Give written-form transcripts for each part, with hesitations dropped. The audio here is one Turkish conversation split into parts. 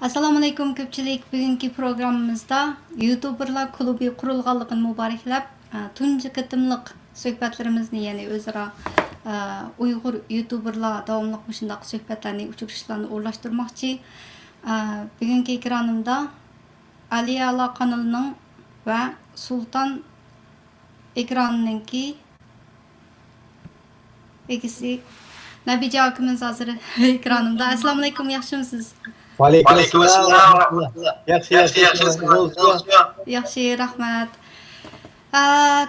Assalomu alaykum ko'pchilik. Bugungi programmamizda YouTuberlar klubi qurilganligini muboraklab, tunji qitimliq suhbatlarimizni, ya'ni o'zaro Uyg'ur YouTuberlar davomli shundaq suhbatlarni, uchrashishlarni o'rlashtirmoqchi. Bugungi ekranimda Aliyala kanalining va Sultan ekranınınki egisi Nabija akimiz hozir ekranimda. Assalomu alaykum, yaxshimisiz? Aleykümselam. Yaxshi, rahmat.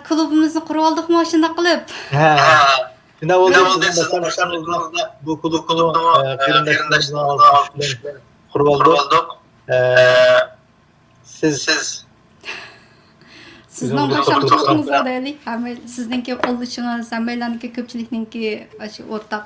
Klubimizni qurib oldikmi shunday qilib? Shunda bo'ldi. Bu klubni qarindoshlarimiz qurib oldik. Sizning başlanğıcınız var deylik. Sizningki qo'llashingiz, hammalarniki ko'pchilikningki shu o'rtaq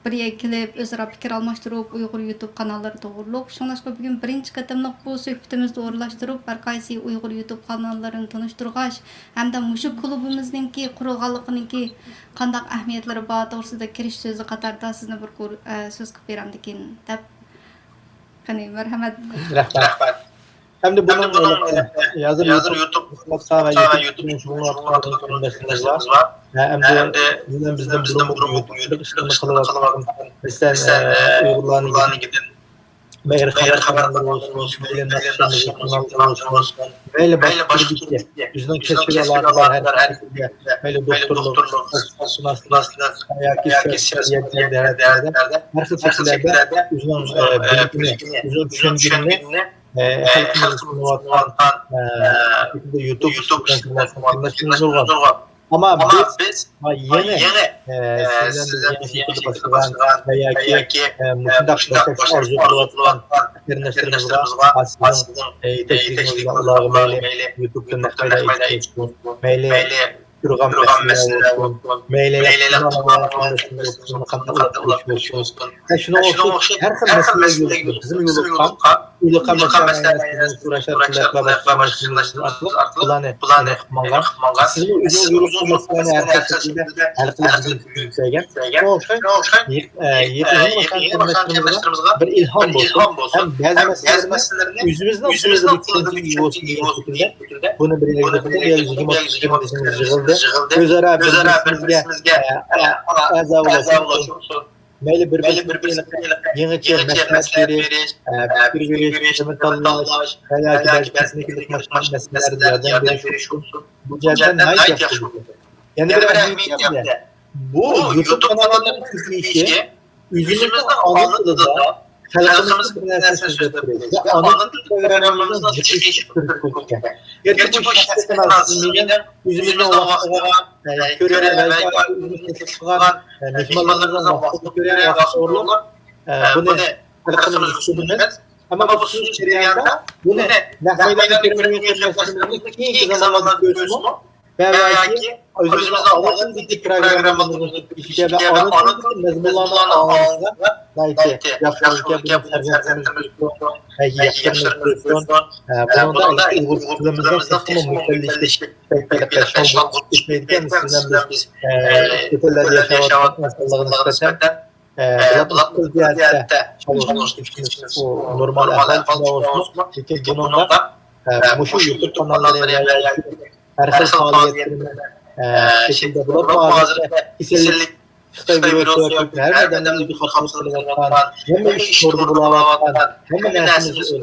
bir kelib o'zaro fikr almashtirib Uyg'ur YouTube kanallari to'g'riliq. Shuningdek bugun birinchi qatimliq bu suhbatimizni o'rlashtirib, har qaysi Uyg'ur YouTube kanallarini tanishtirgash hamda mushu klubimizningki qurilganliginingki qanday ahamiyatlari bor to'g'risida kirish so'zi qatorida sizni bir so'z qilib beramdikin deb. Qani, marhamat. Rahmat. Hem de bunun yazır YouTube var. Hem de bizden YouTube kanalı mesela Uygurlar'ın gidin Meyir haberleri olsun, böyle başka yüzden keşfediyorlar her şekilde, böyle doktorluk, hayaki siyasetlerde, her şekillerde yüzden düşündüğünü halkımızın vatan, YouTube kanallarında var. Ama biz yine sizden yeni başlayan veya ki mutlaka arzular arkadaşlarımız var. Aslında teşvikle Allah'ı meyle YouTube'da meyle Kurgan meseleler olsun, meyleler kullanmasını kanıtlaşıyoruz. Şuna olsun, her mesele yolu, bizim yolu meselelerine uğraşırlar başlanmışsınız artık. Bulanı, sizin uzun meselelerine her şekilde halkımızın yükselen. O arkadaşlarımıza bir ilham olsun. Hem bazı meselelerine yüzümüzden bir olsun diye bunu bir Özara birbirimizge aza ulaşıyorsun. Meyli birbirimize yeniçe mesleğet veriş, fikir tallaş, belki besindeki meselelerde yardım veriş olsun. Bu cerden ait yapılıyor. Yani bir ahemiyet yaptı. Bu YouTube kanallarının kısmı işi, yüzümüzden anlatıda da halkımızın bir nesne sözleri ve anlatı programlarımızdan çıkış kırıklık. Gerçi bu şahsen aslında yüzümüzden vakıflara, köreye ve yüzümüzden çıkan mihmallarımızdan vakıf köreye vakıflarla bunu halkımız üstünmez. Ama bu süreç içerisinde bunu nehmeyle köreye yaklaştırmak için zamanla görüyorsunuz. Veya ki özümüzden Allah'ın dik programlarımızın işte ve anlatım mezmunlarına anlamında belki yapılırken bunun da Uygurlarımızdan seçim mükemmelleştik. Pekleşme gitmeyken sizden biz kötüler yaşamak masallarını nispeten bu ziyarette çalışmıştık. O normal ahval olsun. Çünkü bunun da muşu YouTube kanalları her faaliyetlerine şekilde bulup bazı kişilik video her nedenden bir kapsamlı vatan hem iş sorgulamadan hem nesiniz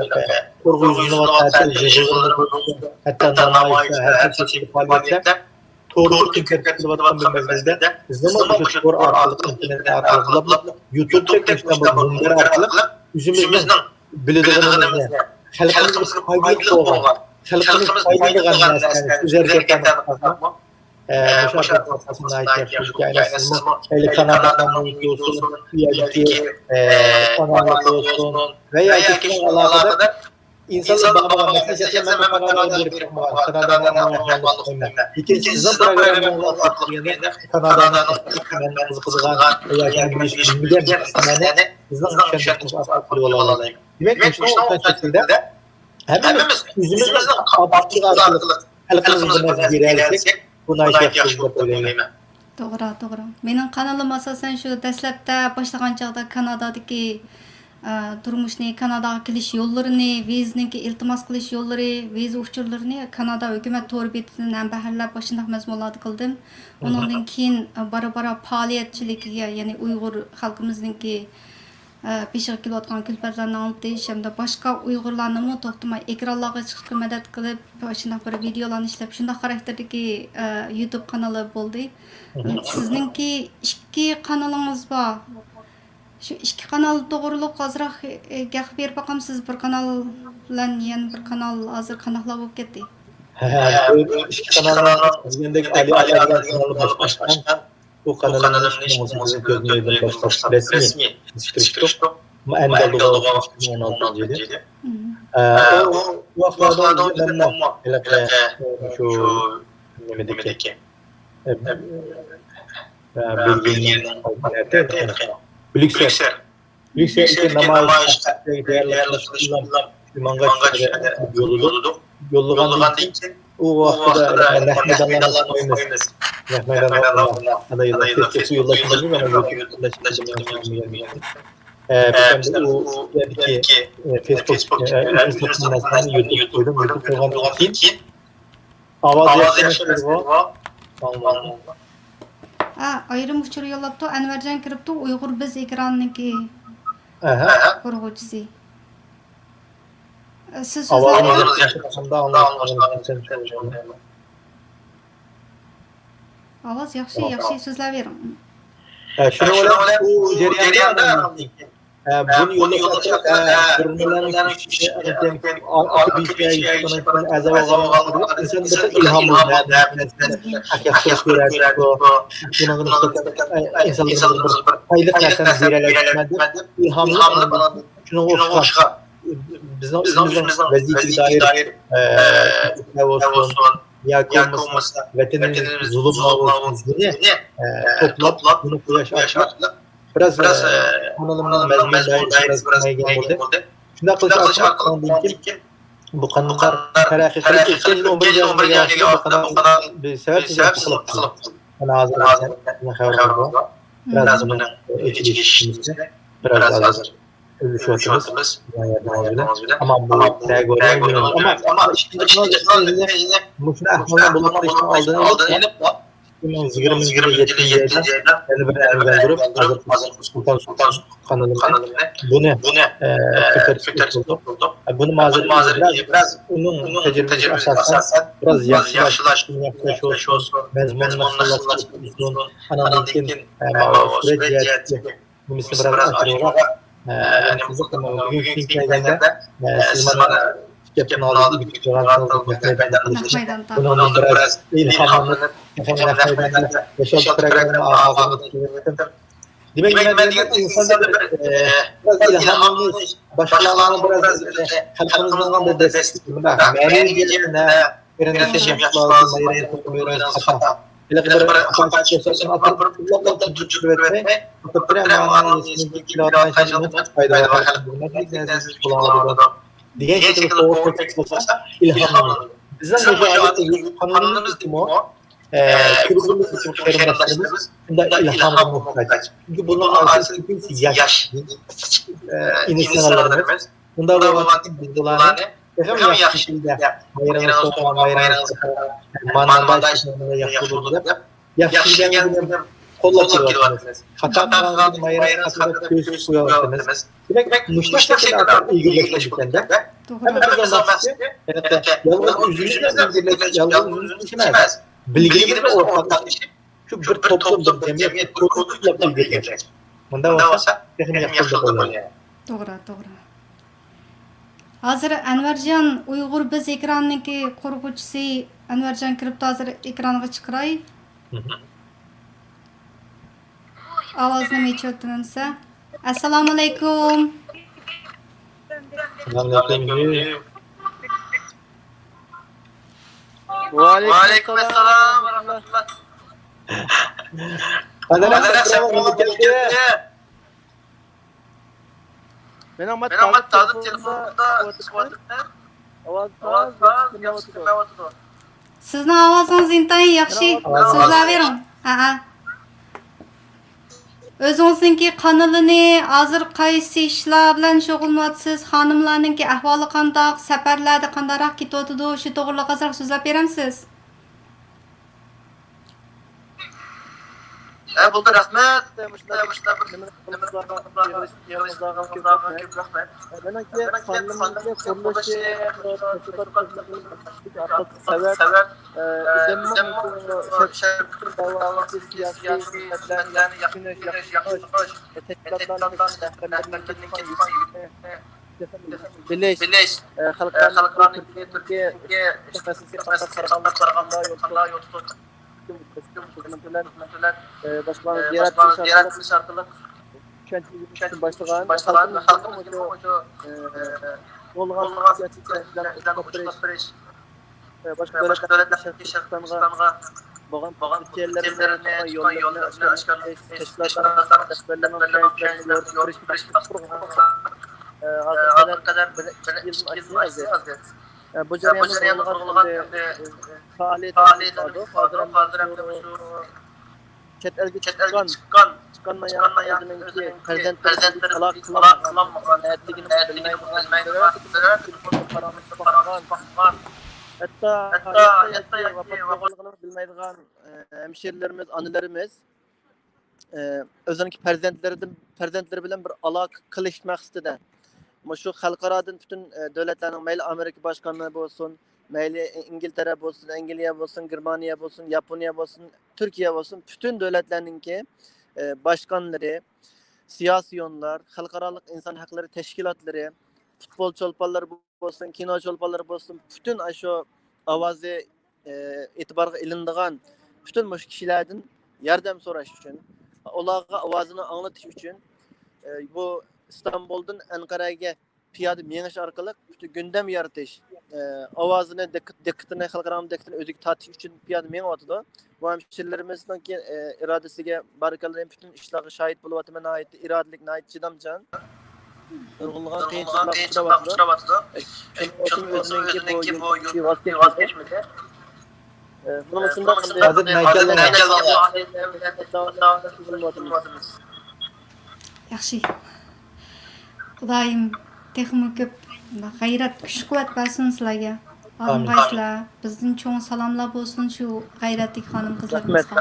kurguzunu vatan hatta namayı her çeşitli faaliyetler doğru tüketmekte vatan bölümümüzde zaman bu spor artık internet artık YouTube teknolojisinden bunlar artık yüzümüzden bildiğimizde halkımızın faydalı olan halkımız faydalı üzerinde tanıtmak müşahede masasına ait yapıyoruz. Yani kanallardan olsun, üyelik kanallar olsun veya geçen alakada insanlar bana mesaj yazan ben kanallara bir kanallardan olsun. İkincisi sizin programlarınızı kanallardan kızıgan veya kendini bilmeyen bizden müşahede masasına olalım. Demek ki o şekilde hepimiz yüzümüzden abartılı halkımızın girerek buna ihtiyaç böyle. Doğru. Mening kanalim asosan shu dastlabda boshlagan chog'da Kanadadagi turmushni Kanadaga kelish yo'llarini, vizniki iltimos qilish yo'llari, viza uchurlarini Kanada hukumat to'g'ri betidan ham baharlab shunday mazmunlarni qildim. Undan keyin bara faoliyatchiligiga, ya'ni Uyg'ur xalqimizningki peshiga kelayotgan kulfatlarni anglatish hamda boshqa Uyg'urlarni to'xtamay ekranlarga chiqishga madad qilib, shunday bir videolarni ishlab, shunday xarakterdagi YouTube kanali bo'ldi. Sizningki ikki kanalingiz bor. Şu iki kanal doğruluk azraq gaq berip bakamsız bir kanal bilan yana bir kanal hazır kanallar bo'lib ketdi. İki kanallar bizgendeki Ali Alar'dan kanalı başkan. Bu kanalın işin gözünü başlamıştı. Resmi. Skripto. Endalığa 2016 yılı. O vaxtlarda ben şu Nemedeki Belgenin Brüksel namayiş değerli arkadaşlarım Mangaç yollagan için o vaxtda Mehmet Allah'ın koyunuz. Mehmet Allah'ın adayla Facebook yollaşımı ama YouTube'da ben o ki Facebook Instagram'dan YouTube koydum. YouTube koyduğum için avaz yaşları var. Ayrım uçur yollaptı. Envercan kiripti. Uyghur biz ekranınki kurgucusi. Siz avazınız yaşlarında anlaşılan avaz yaxshi so'zlayvering. Şunu bu jarayonda bunu yo'llashda qurilmalarning inson ilhom bizning vazifamizga doir olsun, vatanimiz zulümler olsun diye toplap bunu paylaşmak biraz kanalımdan mezmun biraz maygan oldu. Şunda kılıç arkadan ki bu kanallar hareketler geçen 11 yaşında bu kanal bir sebep kılıp ana hazır biraz bunun içişimizde biraz hazır ölüşüyoruz ama bu kategori ama işte müşne ahmalına bulunmak aldığını zigirmin yettiğinde yani ben durup hazır Sultan kanalımda bunu fikir oldu. Bunu mazeret biraz onun tecrübesi asasen biraz yaşlılaş olsun mezmunlaşsın analitik süreci bu misal biraz açıyorlar. Yani bugün hikayelerde siz bana yapın aldığı bir meydan bunun biraz ilhamını efendim yaşam programı ağzını çevirdim. Demek ben insanlar biraz ilhamını başkalarına biraz halkımızdan da destekliyorum. Meğerin yerine birinde şey lazım, meğerin toplumuyla hata. Bila kapan sosial atıp kullanılan çocuk üretme, atıptırı anlamı ismi kilodan kaçınmak faydalı bulmak nedensiz kullanıldı. Diğer şekilde doğru tekst olsa ilhamlı. Bizden önce adet kanunumuz değil mi o? Kurulumuz için kırımlaştığımız bunda ilhamlı muhtaç. Çünkü bunun arkasında kimse yaş insanlarımız. Bunda bu vakit bizdolarını hem yaxşı şekilde bayramı soğuğun bayramı manandayşlarında yapıldı. Yaxşı gelmeden kolla çırvatınız. Hata kanalının bayramı katında göğüs koyuyorsunuz. Demek müştak şekilde ilgileşmekten de hem bizden bahsediyor. Yalnız yüzünüzü içmez. Bilgimiz ortaklaşıp şu bir toplum, bir cemiyet kurulukla ilgilenecek. Bunda olsa hem yaxşı oluyor. Doğru. Hazır Envercan Uyghur biz ekranınki kurgucusi Envercan kirip hazır ekranga çıkıray. Avazını meçhötününse. Assalamu alaikum. Selamünaleyküm. Aleyküm selam ve rahmetullah. Adana selam geldi. Ben Ahmet Tadı telefonunda çıkmadım. Avaz Sizin avazınız intayin yaxshi so'zlayverin. Özünüzningki kanalını hazır qaysi işler bilan şug'ullanyapsiz? Xonimlarningki ahvoli qandaq? Safarlarda qandayroq ketyotidi? Shu to'g'riliq ozroq so'zlab berarmisiz? Bu da rahmet. Birleş, halkların Türkiye başkanı ziyaret şartlı kent başkanı halkın olğan başka devletler şartlarına bağlan Türkiye'lerin yollarını aşkarlı kadar bu jarayonda olğan faaliyet chet elga chiqqan prezidentlar qilinmagan hatto bilmaydigan hemşerilerimiz, annelerimiz özünki farzandlari bilan bir aloqa qilish maqsadida shu xalqarodan bütün devletlerin mayli Amerika başkanlığı olsun, mayli İngiltere olsun, Angliya olsun, Germaniya olsun, Yaponiya olsun, Türkiye olsun, bütün devletlerinki başkanları, siyasiyonlar, halkaralık insan hakları teşkilatları, futbol çolpanları olsun, kino çolpanları olsun, bütün şu avazı itibarga ilindiğin bütün bu kişilerden yardım soraş için, onlara avazını anlatış için bu İstanbul'dan Ankara'ya piyade meniş arkalık bütün gündem yaratış, avazını dikkatini, halkların dikkatini özük tatış için piyade meni atıdı. Bu hemşerilerimizin ki iradesiyle barikaların bütün işlerine şahit buluvatımına ait iradelik nait çidamcan. Nurgulluğun kıyınçılıkla kusura batıdı. Özününki bu vazgeçmedi. Bunun için de Hazır Yaxshi. Xudoyim texmi ko'p g'ayrat, kuch-quvvat bersin sizlarga. Olimg'aysizlar. Bizning cho'ng salomlar bo'lsin shu g'ayratli xonim qizlarimizga.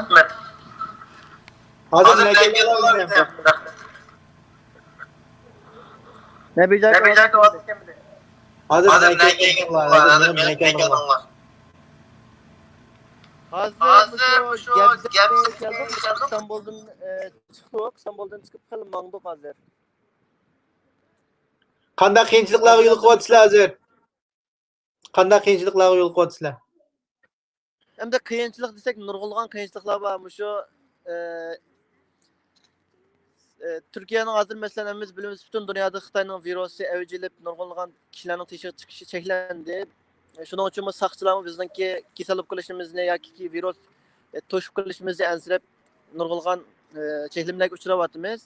Hazır ne bilecek Hazır Hazır şu İstanbul'dan çıkıp kalın mandık hazır. Qanday qiyinchiliklarga yo'l qo'yyapsizlar hozir? Qanday qiyinchiliklarga yo'l qo'yyapsizlar? Hem de kıyınçılık desek nurgulgan kıyınçılıklar var. Şu Türkiye'nin hazır meselemiz bilimiz bütün dünyada Xitayning virusu evcilip nurgulgan kişilerin teşhis çıkışı çeklendi. Şunun için saqchilarimiz bizningki kasallik qilishimizni yoki virus to'shib qilishimizni ansirab nurgulgan cheklimlarga uchrayapmiz.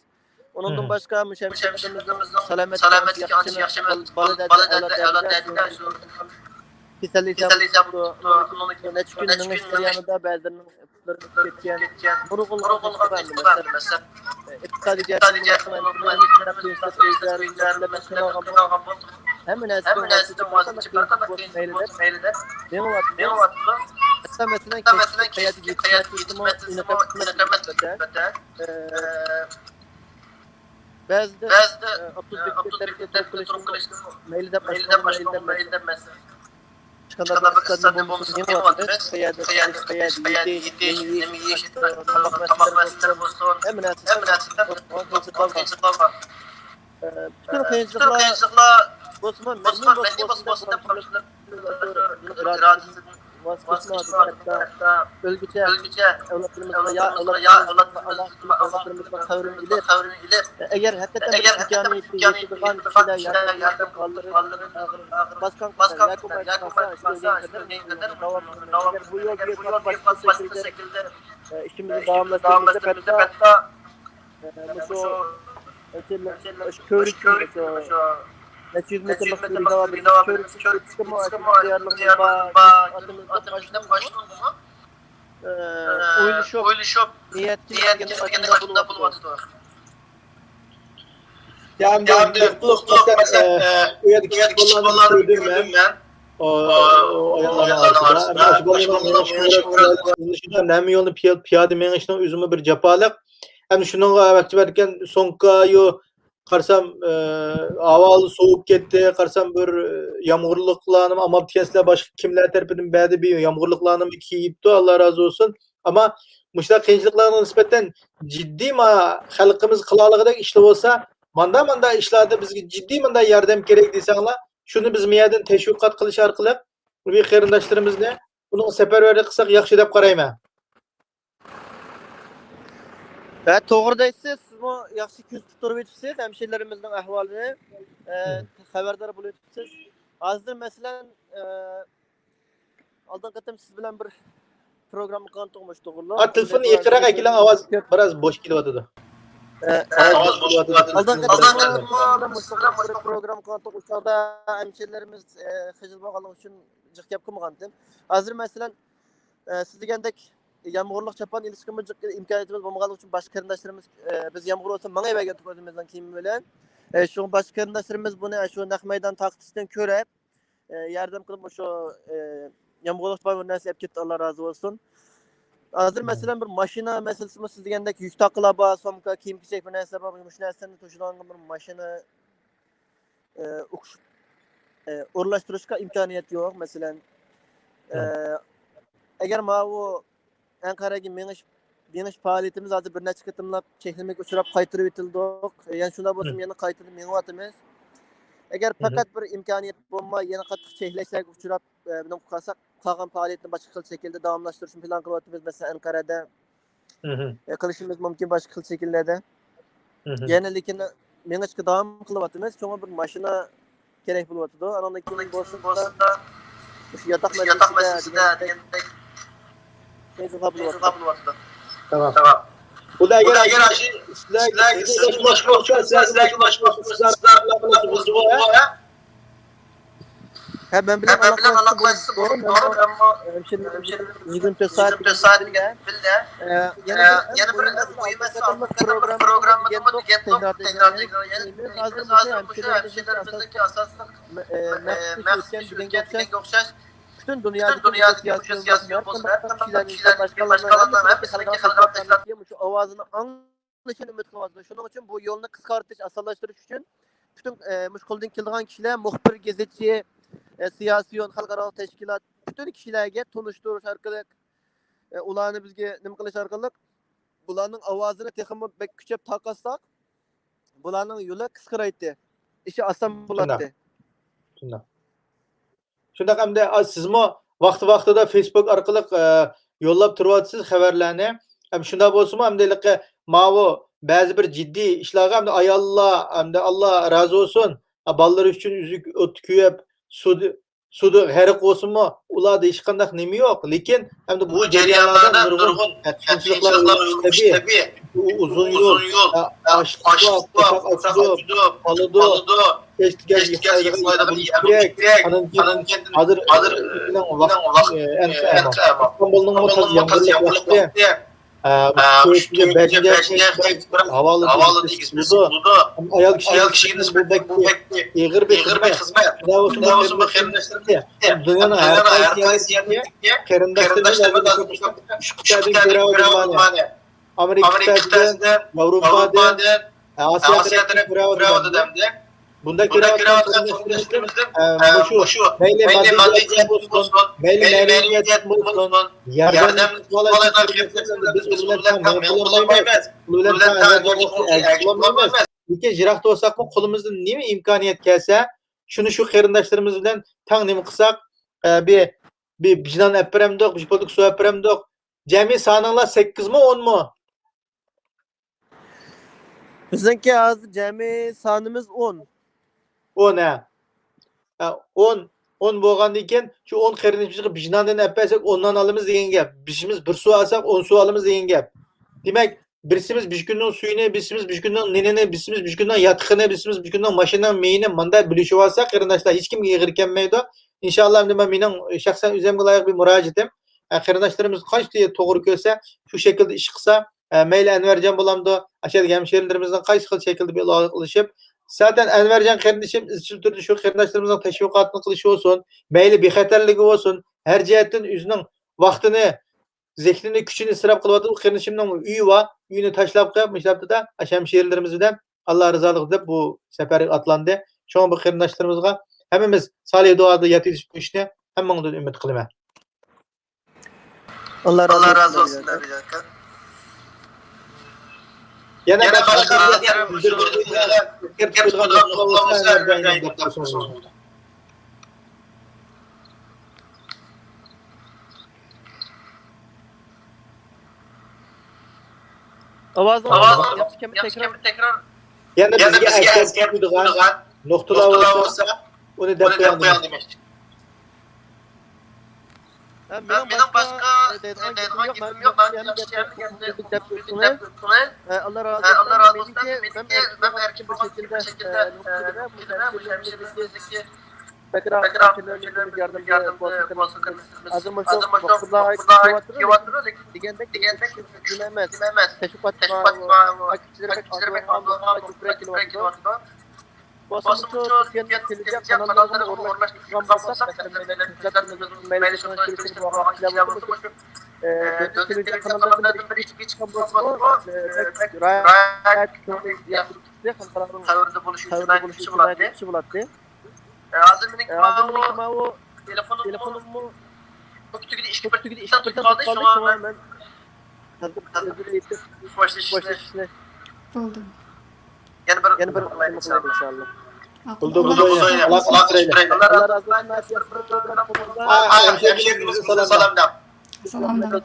Onundan başka müşemşirimizin salomatlik ancha yaxshi emas. Bolalarda kasallik bu necha kun minishtirganida ba'zilarning ketgan nurgulgan mesela iqtisodiy hemen eskiden meyleder. Ne var? Mesela kayıt gitmesi bazı 30 meyleder mesela. Çıkanlar kısadan bulmuş ne var? Kayıt hemen bütün kıyınçılıklar Osman, Bosman'da konuşulan iradesi vazgeçme hatta bölgece evlatlarımızla Allah'ımızla kavrını iler. Eğer hakikaten imkanı yaşadıgan kişiler yardım kaldırır, başkan eğer bu yol bir başka şekilde işimizi devamlaştığımızda hatta köylü neçe yüz metrelik bir hava bir köylü çıkma oyunu şop niyetli başında bulunmadı. Yani u yerda kichik bolalarni ko'rdim men. Ayollarning orasida. Nami yo'lni piyoda mengishning o'zimi bir jafolik. Hem şunun vaqti berken sonka yo qarsam havalı soğuk ketdi, qarsam bir yağmurluqlarni amal tikensizlar başqa kimlar tarafidan ba'di bir yağmurluqlarni kiyipdi, Allah razı olsun. Ama muşlar qiyinchiliklarga nisbatan jiddiy xalqimiz qiloligidek ishlar bo'lsa, manda ishlarda bizga jiddiy manda yordam kerak desanglar, shuni biz miyadan tashviqot qilish orqali bir qarindoshlarimizni buning safarbarlik qilsak yaxshi deb qarayman. Evet, doğru deysiz. Siz bu yaxşı küz tuturup etipsiz. Hemşehrilerimizin ahvalini haberdar bulup etipsiz. Hazır mesela aldan qatam siz bilen bir program qantıqmış doğrular. Telefonu yıkırak akilen avaz biraz boş kelyapti. Avaz boş kelyapti. Aldan qatam bir program qantıqmış. Orada hemşehrilerimiz xijil bolganligi uchun jiq gap qilmagandim. Hazır mesela siz degandek yağmurluq çapan ilişkimiz imkaniyetimiz olmaganligi uchun başka qarindoshlarimiz biz yağmur olsa manga bergan o'zimizdan kiyim bilan şu başka qarindoshlarimiz buni şu naq maydon taqtisdan ko'rib yordam qilib şu yağmurluq bir narsa olib ketdi, Allah razı olsun. Hazır mesela bir mashina masalasi siz degandek yuk taqilaba, somka, kiyim-kechak bir narsa bor, shu narsani to'shilgan bir mashina o'rlashtirishga imkoniyat yo'q. Mesela agar bu Ankara'ya meniş faaliyetimiz hazır bir neçe kıtımlap çekilmek uçurap kaytırıp itildik. Yani şuna basım yana kaytırıp menvatımız. Eğer fakat bir imkaniyet bulma yana katlık çekleşerek uçurap bunun kalsak kalkan faaliyetini başka şekilde devamlaştırışın plan kılatımız mesela Ankara'da kılışımız mümkün başka şekillerde. Yani lekin meniş ki devam kılatımız çoğu bir maşına gerek buluyordu. Anındaki borsun da yatak meselesi de Tamam. Bu da eğer sizler ulaşmak için sizler Ha ben bilen Allah kolaylısı doğru ama hemşehrilerim 24 saat bile yani bir mesela programı tekrar hazır hemşehrilerimizdeki asaslık mehsûsiyetten yoksaş bütün dünyada siyasi bozulur. Başkalarından hep sanki halka şu avazını anlaşın ümit kılmazdı. Şunun için bu yolunu kıskartış, asallaştırış için bütün müşkulden kildiğin kişiler, muhbir, gazeteci, siyasiyon, halkaralı teşkilat, bütün kişilerge tunuşturuş arkalık, ulanı bizge nim kılış arkalık, bulanın avazını tekimi bek küçep takassak, bulanın yolu kıskaraydı. İşi asan bulattı. Şundaq hamda sizmi vaqti-vaqtida Facebook orqali yo'llab turyapsiz xabarlarni. Ham shunda bo'lsa-mu hamdalik mavu ba'zi bir jiddiy ishlarga hamda ayollar hamda Allah razı olsun bolalar uchun uzuk o't kuyib sudi g'arq bo'lsin-mu ularda hech qanday nima yo'q. Lekin hamda bu jarayonlarda nurg'un qiyinchiliklar tabiiy uzun yo'l ayol kişinin buradaki ağır bir hizmet. Dünyanın her siyaseti karındaşlarımız Amerika'dan, Avrupa'dan, Asya'dan kiradı demdi. Bunda kiradı şu meyle maddi olsun, meyle medeniyet olsun, yardım olaylar biz bulamayız. Bulamayız. Ülke jirakta olsak mı kolumuzda nime imkaniyet gelse, şunu şu qarindoshlarimiz bilan tang nima qilsak, bir bijinan apparamdoq, bir polik su apparamdoq. Jami saninglar 8 mi 10 mu? Bizimki hazır cemi sanımız 10. 10 ha. 10 bo'lgandan keyin shu 10 qarindoshimizga bijnondan appasak 10dan olamiz degan gap. Bishimiz bir suv olsak 10 suv olamiz degan gap. Demak, birisimiz bir kunning suyini, birisimiz bir kunning nenini, birisimiz bir kunning yatqini, birisimiz bir kunning mashina meyini manda bilishib olsa qarindoshlar hech kimga yig'ir kelmaydi. Inshaalloh nima mening shaxsan o'zimga loyiq bir murojaatim. Qarindoshlarimiz qancha to'g'ri ko'rsa, shu shaklda ish qilsa, mayli Anvarjon bo'lamdi, ashadagi hamshehrilarimizdan qaysi xil shaklda bir aloqa qilishib, Zaten Envercan kardeşim izchil turda şu qarindoshlarımızın teşviqatını qilishi olsun, mayli bexatarligi olsun, her jihatdan o'zining vaqtini, zehnini, kuchini isrof qilyapti. Bu qarindishimning uyi va uyini tashlab qo'yib, ishlabdi-da, hemşehrilerimiz bilan Allah razılıq deb bu seferga atlandı. Şoň bu qarindoshlarımızga hammamiz salih duoda yetişip qo'yishni hammangizdan umid qilaman. Allah razı olsun. Yana başka Avazım yapışken tekrar yana bizga askar qo'ydigan nuqtalar bo'lsa, uni deb qo'yamiz. Benim başka dediğim yok. Allah razı olsun. Ben erken bir şekilde bu hemşehrilerimizdeki tekrar yardım azım başta kivatırı digende dinlemez. Teşvikat akçileri pek Allah'a basın çok televizyon kanallarına uğraştıran bassak televizyon kanallarında bir çıkan bu buluşuyor. Hazır benim o telefonumu çok tükedi işten kaldı şu an ben hazır Oldu. yani bir inşallah. Buldu Allah Allah razı olsun. Hemşehrilerimize salam. Salam da.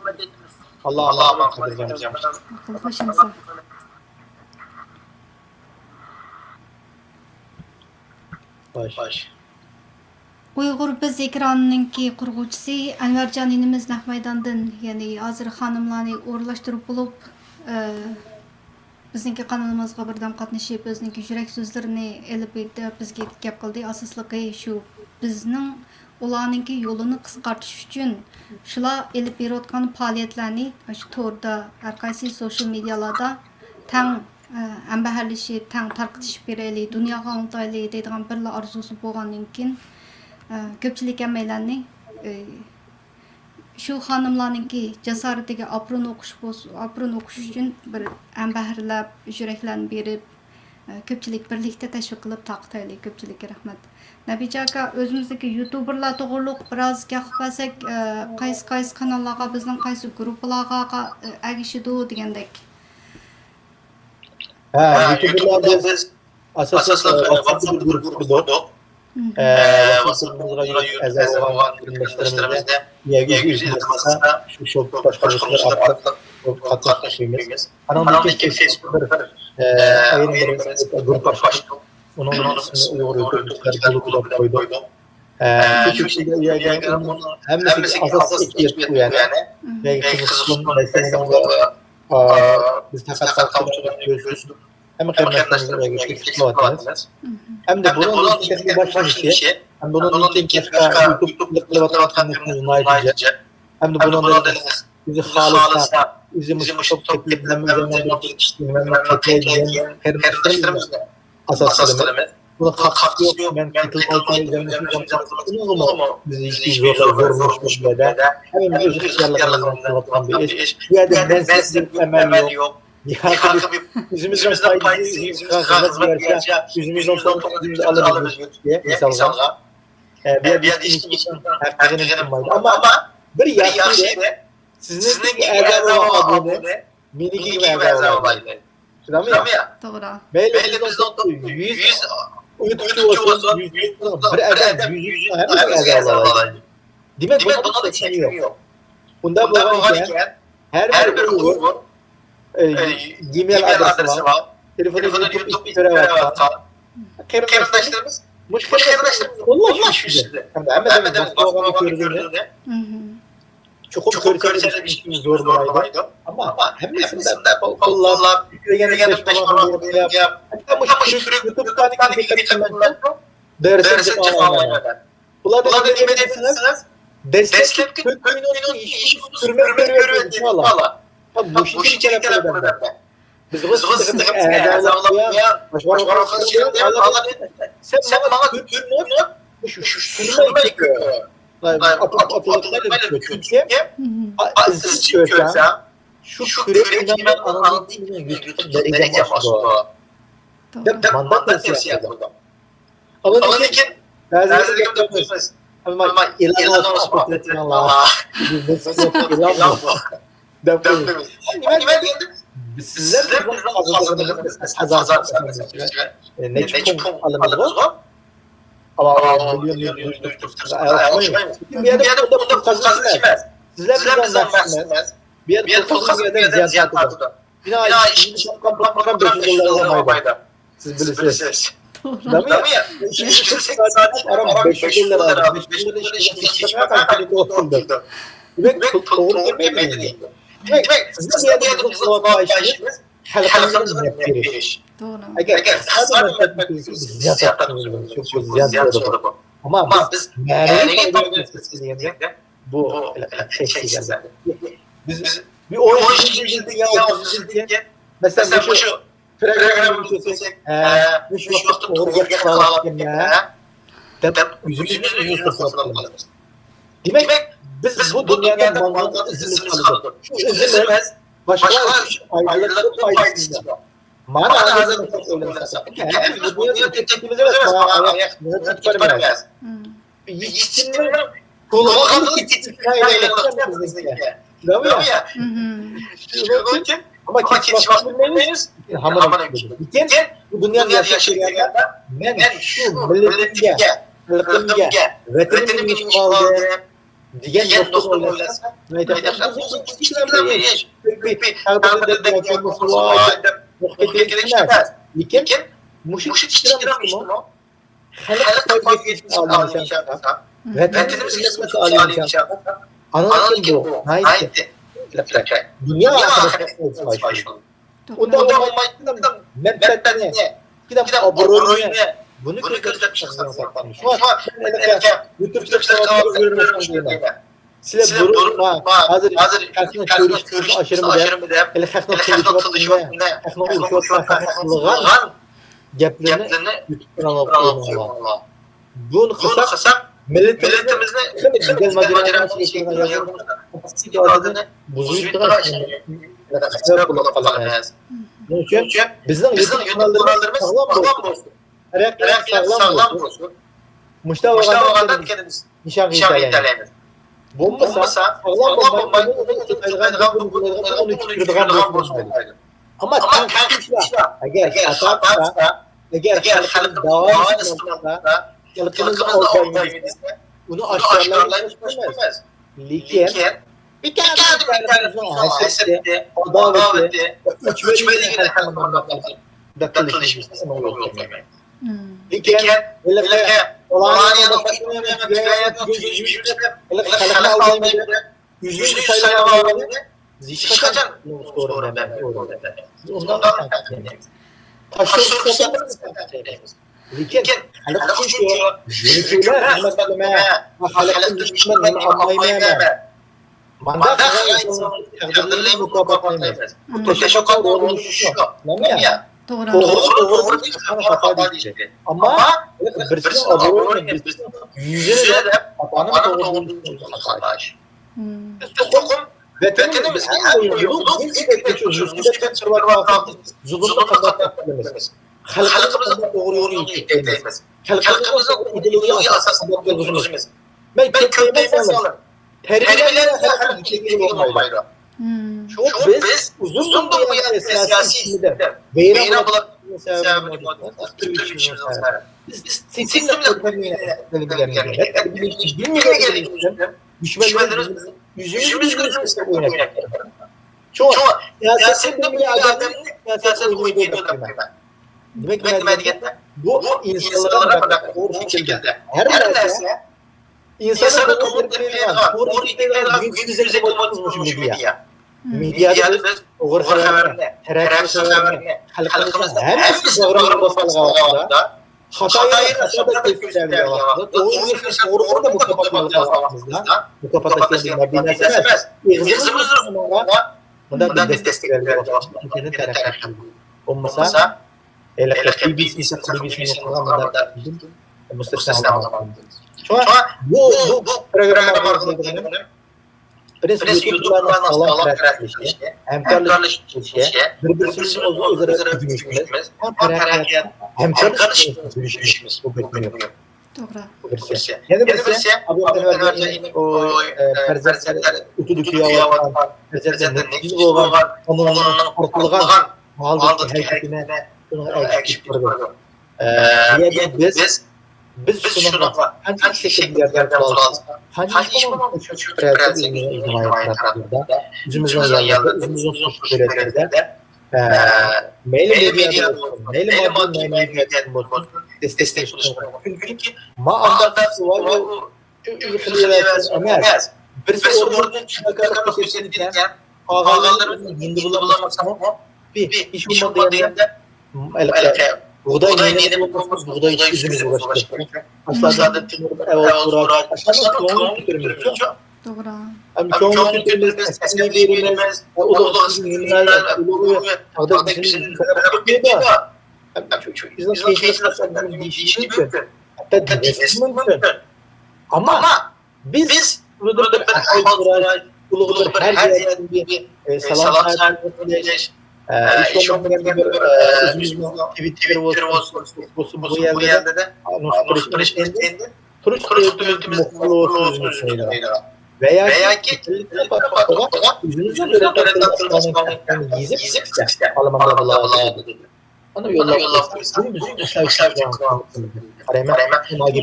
Allah kadireceğim. Akıl başınıza. Baş. Uyghur Biz ekranınınki qurguvchisi Anvarjon inimiz Nahmaydandan, ya'ni hozir xonimlarni o'rlashtirib bo'lib, bizningki kanalımızga birden qatnashib, o'zining yurak so'zlarini elib berib, bizga gap qildi. Asosligi shu bizning ularningki yo'lini qisqartish uchun shular elib berayotgan faoliyatlarni shu to'rda, har qaysi social medialarda tang ambaharlashib, tang tarqitishib beraylik, dunyoga unutaylik deydigan bir orzusi bo'lgandan keyin ko'pchilik hammalarni şu xanımlarınki cesaretiga apron o'qish uchun bir ambaharlab, yuraklarni berib, ko'pchilik birlikda tashviq qilib taqdirlaylik. Ko'pchilikka rahmat. Nabija aka, o'zimizdagi youtuberlar to'g'riliq biroz gap qilsak, qaysi kanallarga, bizning qaysi gruppalarga agishidu degandek. YouTuberlarda biz asosan WhatsApp grupida WhatsApp'ımızda əzəl olan qarindoshlarımızda yüz iltimasına şu başqarucular artıq qatnashmaymiz. Kanaldaki Facebook ayrı bir grup açtık. Onun ismini Uyghur Türkler grubu da koyduk. Türkçe'de üyeler hemmesi asas ekip bu yani. Ve kızılın mesela biz takat yapıyoruz. Hem qarindoshlarımızga geçtik. Hem de bunun için başlangıcı, hem bunun için başka YouTube qilayotganimizni namoyish, hem de bunun bizi xolislar, o'zimiz top qarindoshlarimizni asos qilamiz. Buni haqqi yo'q, men bizni zo'rlashmoqda. Hem o'z ixtiyorlarimizdan qilayotgan bir ish. Bu yerda mensizlik amal yo'q. Yüzümüzden faydası, yüzümüzden sonra alırız diye insanlar. Bir işin hakkını tutmaydı. Ama bir yaşıyla sizin erdem abone, minik gibi erdem olaydı. Tamam ya? Doğru. Böyle bizden 100 uyutucu olsun, 100 bir erdem, 100 erdem olaydı. Demek bunun da çekimi yok. Bunda bu varken her bir Uygur Gmail adresi var. Telefonun YouTube görevi var. Qarindoshlarimiz qo'llash ishida. Hamma boshqa ko'rganda chuqur ko'rsatish zo'r bo'ladi. Ammo hammasini qo'llab degan hatta bu YouTube'dagi kanallarda Bularda nima deysiniz? Dastlabki ko'ngilni ish sürmek görüyor inşallah. Bu işi çekerek Biz bu sıkıntı ağzavlamaya başvarmışlar Allah sen bana Türk'ünü şu sürmek atılıklarla Türkiye aziz köşe şu küreğinden anladığını YouTube'da derece başlıyor. Mandat tavsiye yapıldı. Ama lakin bazı yapıyoruz. Ama ilan olsun Allah. Biz ilan Döndüğümüz. Sizler bizden hazırladığımız ne çok alımız var. Ama milyon bir yerde bunda kazanmaz. Sizler bizden bahsetmez. Bir yerde kazanmaz. Ziyaret bina işin program 500 dolar olmaydı. Siz bilirsiniz. Değil mi ya? İşin 8 saat aram 500 dolar. 500 dolar işin kadar oldu. Demek doğru demeydi değil. Demek sizin bir yerde bu işiniz halkımızın yaptırış. Doğru. Eğer sadece ziyan sordu. Ama biz yani bu şey biz bir oyun işinde ya mesela şu programı çözsek şu vakit doğru yapalım ya. Yüzümüzü alırız. Demek biz bu dünyadan mantıklı izimiz kaldı. Şu izimiz başkaları ayrılıklı faydasında. Mana ağzını söylemez. Yani bu dünyada tepkimize ve ayağı tutmaz. İçinde kulağını itikayla Değil mi ya? Ama hiç bakmıyoruz. Hamana bir bu dünyanın yaşadığı yerde men şu milletimge, veterinim için kaldı. Diyen nokta olursa ne derler? Bu kişiler bir iş. Bir halkada da yapılması var. Muhteşem. Lakin muşit çıkaramıştım o. Halk fazlasını almışım. Veterinim hizmeti almışım. Anladın bu. Haydi. Dünya arkadaşlar başlıyor. O da olmaydı. Menfaatine. Gidip aburuyla. Bunu gözler çıkartmış. YouTube'da kanalları görmüşsünüz. Size durma. Hazır karşına aşırı mı da? Hele xalqın tılışıqını, xalqın uçuqlarını gaplarını YouTube'dan alıp bunu qısaq milletimizni güzel maceralar çektiğini buzuyup qalamiz. Bunun üçün bizning YouTube kanallarımız sağlam olsun. Reaksiya sağlam olsun. Müştavaqadan kendimiz nişan qilaymiz. Bo'lmasa sağlam bo'lmaydi. Onu tushiradigan bo'lmaydi. Ama tanqidlar agar xato agar xalqimiz davom etmoqda, xalqimizni olmaymiz. Uni oshkorlash mumkin. Lekin bir hasreti, adaveti, uçmeligini datilishimiz olmaydi. Lekin olanlarga xalqni olmaydi. Yüzünü sayılmalarını zişkacan ondan taşır satırız. Lekin halk çünkü yöneticiler hizmetleme halkın düşmanlarını anlaymayamaz. Mandat takdirlerini mukafatlayamaz. Bu teşekkür olmuş şu. Ya? Doğru değil. Hata değil. Ama birisinin abone yüzüne de hatanın doğru olduğunu arkadaş. Tokum veterimiz en yolu hiç geçiyoruz. Zulümle kapatmamız. Halkımızın doğru yolu yükleymemiz. Halkımızın ideoloji asasında bozmamız. Ben köpeğime sağlarım. Terbiyeler her yükleyici olmayla. Çok biz uzun dünyada siyasi işinde beyran bulan Türk işimiz olsa. Biz seçimle bilmeye geldiğimizde düşmanlarımız yüzümüz gözümüzde oynar. Çoğu siyasetin bir adamın siyaset oynuyor ben. Demek bu insanlara bak doğru şekilde. Her neyse insanın komutlarıyla doğru şekilde gündüzde komutmuş medya. Medyada doğru haberine, terörist haberine, halkımızda hepsi doğru basılığında hatayı da tespitlerle vakti. Doğru da bu kapatmalı kafamızda. Bu kapatışlarında bir nesmez. İğzimizin sonunda Bunda bir destek verdi başkanın tarafı. Olmasa BBC'nin programında müstesna olamadı. Şuna bu programın Birisi YouTube'dan sağlam kreatifleşti, hemkarlık işe, birbirimizin olduğu üzere gücümüz, hemkarlık gücümüz bu bölümü. Doğru. Birisi. Yani birisi, abi o perzentler ütüdüküye olan, perzentler netici olan, onun ortalığa aldığı hareketine ekşip durdu. Biz şunu hangi şekillerden kullanırız? Hangi şekillerden yüzümüzün yanında, yüzümüzün sosyallerinde mail medya olsun, destekleştirmek. Çünkü anda o birisi orada çıkarıp gösterirken ağaların hindi bulamazsam bir iş olmadığında buğday yeni buğday yüzümüzü ulaştırmak. Aslında aşağıda çoğunluk kültürümüz yok. Doğru. Çoğunluk kültürümüz eskili verimiz, o da sizin ürünler, uluyor, ağda bizim tarafı gidiyor da. Bizim keyifler değişik mümkün. Hatta değişik mümkün. Ama biz burada bir uludur her yerden bir salam sahibi iş olmayan bir Twitter olsun bu yerde de turist mutlu olsun veya ki yüzünüzün öğretmen yiyecek Almanlar Allah'a dedi. Onu yollamışız. Bunu bizim mesela Arayma gibi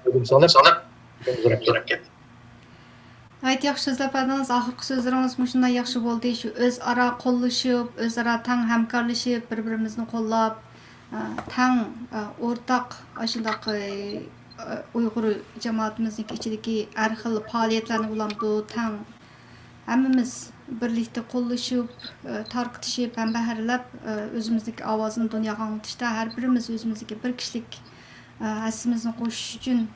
bir sonra Ayt yaxşı sözler berdiniz. Ahırkı sözleriniz muşunda yaxşı boldu. Şu öz ara kollaşıp, öz ara tang hemkarlaşıp, birbirimizni qollab, tang ortak aşıldak Uyghur cemaatimizdeki içindeki her xil faaliyetlerini bulamdı. Tang hammamiz birlikte kollaşıp, tarqıtışıp, hem bəherlab özümüzdeki avazını dünyaya anlatışda her birimiz özümüzdeki bir kişilik hissimizni qo'shish uchun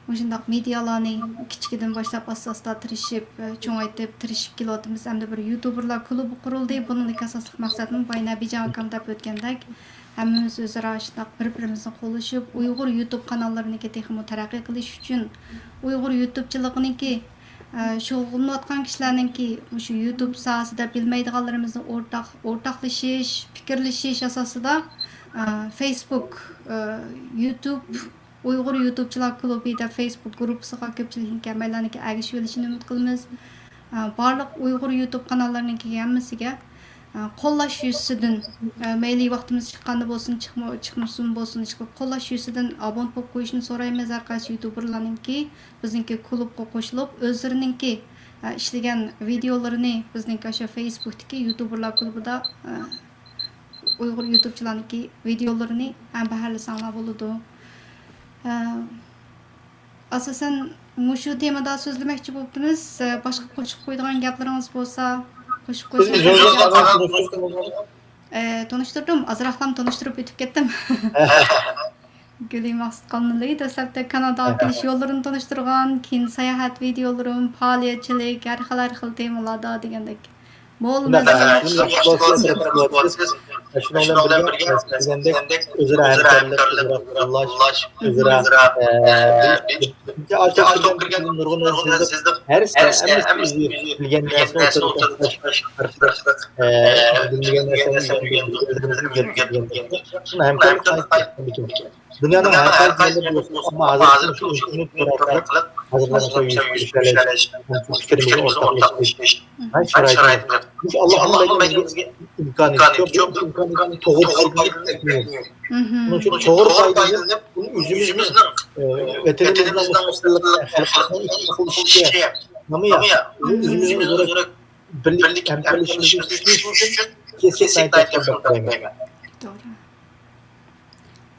Muşundaq medialarni kichikdan boshlab asta-asta tirishib, cho'ngaytib, tirishib kelyapmiz. Hamda bir YouTuberlar klubi qurildi. Buning asosli maqsadim Bayna Bijan akam deb o'tgandek, hammamiz o'zaro shundoq bir-birimizni qo'llashib, Uyg'ur YouTube kanallarını texmo taraqqiy qilish uchun Uyg'ur YouTubechiligini shug'ullanayotgan kishilarninki shu YouTube sohasida bilmaydiganlarimizni o'rtaqlashish, fikrlashish asosida Facebook, YouTube Uyghur YouTube'chilar klubida Facebook gruppasiga ko'pchilikning kamaylarniki ergishib olishini umid qilamiz. Barliq Uyghur YouTube kanallarining hammasiga qo'llash yuzasidan mayli vaqtimiz chiqqanda bo'lsin, chiqmasin bo'lsin, qo'llash yuzasidan abon bo'lib qo'yishni so'raymiz. Har qaysi YouTuberlarningki bizningki klubga qo'shilib, o'zlarininki ishlagan videolarini bizningki o'sha Facebookdagi YouTuberlar klubida Uyghur YouTube'chilarningki videolarini ham baharlasanlar bo'ladi. Asasen şu temada sözlemek bo'libmiz. Boshqa qo'shib qo'yadigan gaplaringiz bo'lsa, qo'shib qo'ysangiz. Tanıştırdım. Azraqlam tanıştırıp ötüp ketdim. Güley Maqsud Qonunli dastlabda Kanadaga kelish yo'llarini tanıştırgan, keyin sayohat videolarim, faoliyatchilik, har xil temalarda degandek. Şunlarla birlikte özür çok kırgan nurgun sizdir. Her bilgen dersin dünyanın her yerinde ama hazırlıklı fikirimizi ortaklaştırmış. Şarayetler. Allah'ın belirli imkanı yok. İmkanı doğru etmiyor. Bunun için doğru faydası yüzümüzün veterinerimizden halkın işi namıya yüzümüzün olarak birlik empeleşimizi düşünmüş için kesinlikle aytacağım.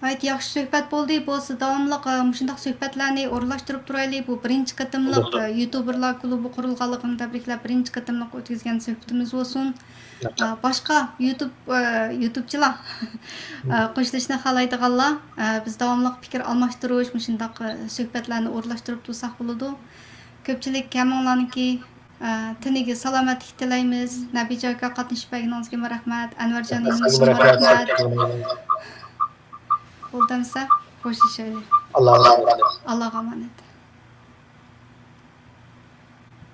Evet, yaxşı söhbət boldu. Bo'lsa davamlıq shundaq söhbətlarni o'rlashtirib turaylik. Bu birinchi qatimliq YouTuberlar klubi qurilganligini tabriklab birinchi qatimliq o'tkazgan suhbatimiz bo'lsin. Boshqa YouTubechilar qo'shilishni xohlaydiganlar biz davomliq fikr almashtirish, shundaq suhbatlarni o'rlashtirib tursak bo'ladi. Ko'pchilik hammanglarniki Tiniga salomatlik tilaymiz. Nabijoyga qatnashib berganingizga rahmat. Anvarjonga Rahmat. rahmat. Bo'ldimsa, qo'shishaylik. Alloh Allohga omonat.